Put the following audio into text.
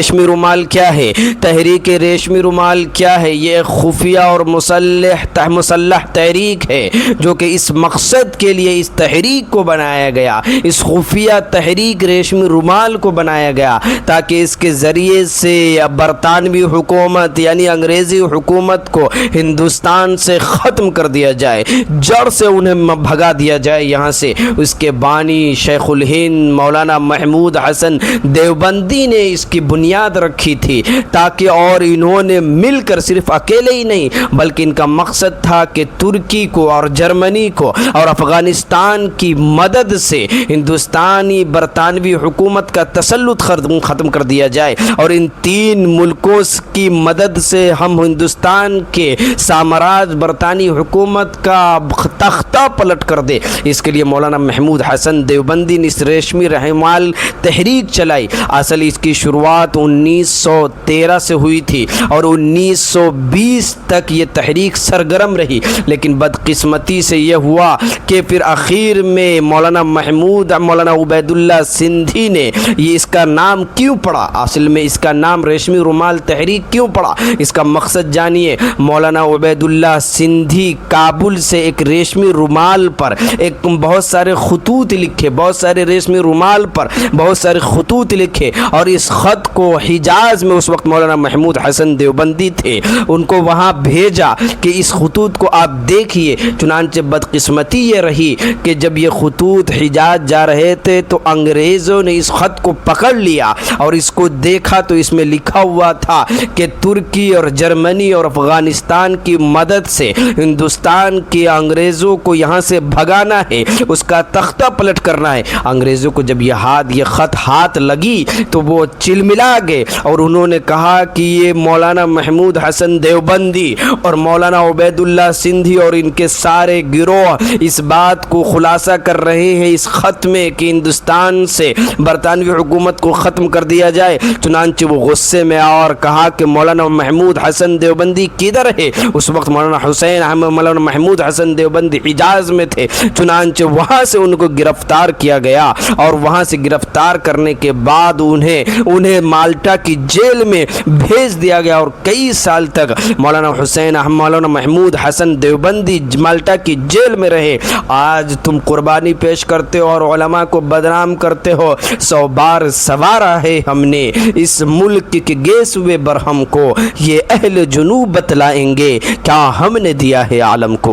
ریشمی رومال کیا ہے؟ تحریک ریشمی رومال کیا ہے؟ یہ ایک خفیہ اور مسلح تحریک ہے جو کہ اس مقصد کے لیے اس تحریک کو بنایا گیا، اس خفیہ تحریک ریشمی رومال کو بنایا گیا تاکہ اس کے ذریعے سے برطانوی حکومت یعنی انگریزی حکومت کو ہندوستان سے ختم کر دیا جائے، جڑ سے انہیں بھگا دیا جائے یہاں سے۔ اس کے بانی شیخ الہند مولانا محمود حسن دیوبندی نے اس کی بنیاد رکھی تھی، تاکہ اور انہوں نے مل کر صرف اکیلے ہی نہیں بلکہ ان کا مقصد تھا کہ ترکی کو اور جرمنی کو اور افغانستان کی مدد سے ہندوستانی برطانوی حکومت کا تسلط ختم کر دیا جائے، اور ان تین ملکوں کی مدد سے ہم ہندوستان کے سامراج برطانوی حکومت کا تختہ پلٹ کر دے۔ اس کے لیے مولانا محمود حسن دیوبندی نے اس ریشمی رومال تحریک چلائی۔ اصل اس کی شروعات 1913 سے ہوئی تھی اور 1920 تک یہ تحریک سرگرم رہی، لیکن بدقسمتی سے یہ ہوا کہ پھر اخیر میں مولانا عبید اللہ سندھی نے یہ اس کا نام کیوں پڑا، اصل میں اس کا نام ریشمی رومال تحریک کیوں پڑا، اس کا مقصد جانیے۔ مولانا عبید اللہ سندھی کابل سے ایک ریشمی رومال پر ایک بہت سارے خطوط لکھے، بہت سارے ریشمی رومال پر بہت سارے خطوط لکھے، اور اس خط کو حجاز میں اس وقت مولانا محمود حسن دیوبندی تھے، ان کو وہاں بھیجا کہ اس خطوط کو آپ دیکھیے۔ چنانچہ بدقسمتی یہ رہی کہ جب یہ خطوط حجاز جا رہے تھے تو انگریزوں نے اس خط کو پکڑ لیا اور اس کو دیکھا تو اس میں لکھا ہوا تھا کہ ترکی اور جرمنی اور افغانستان کی مدد سے ہندوستان کے انگریزوں کو یہاں سے بھگانا ہے، اس کا تختہ پلٹ کرنا ہے۔ انگریزوں کو جب یہ خط ہاتھ لگی تو وہ چلملا گئے اور انہوں نے کہا کہ یہ مولانا محمود حسن دیوبندی اور مولانا عبید اللہ سندھی اور ان کے سارے گروہ اس بات کو خلاصہ کر رہے ہیں اس خط میں کہ ہندوستان سے برطانوی حکومت کو ختم کر دیا جائے۔ چنانچہ وہ غصے میں اور کہا کہ مولانا محمود حسن دیوبندی کدھر ہے؟ اس وقت مولانا محمود حسن دیوبندی حجاز میں تھے۔ چنانچہ وہاں سے ان کو گرفتار کیا گیا، اور وہاں سے گرفتار کرنے کے بعد انہیں مالٹا کی جیل میں بھیج دیا گیا، اور کئی سال تک مولانا محمود حسن دیوبندی مالٹا کی جیل میں رہے۔ آج تم قربانی پیش کرتے ہو اور علماء کو بدنام کرتے ہو، 100 بار سوارا ہے ہم نے اس ملک کے گیسوے برہم کو، یہ اہل جنوب بتلائیں گے کیا ہم نے دیا ہے عالم کو۔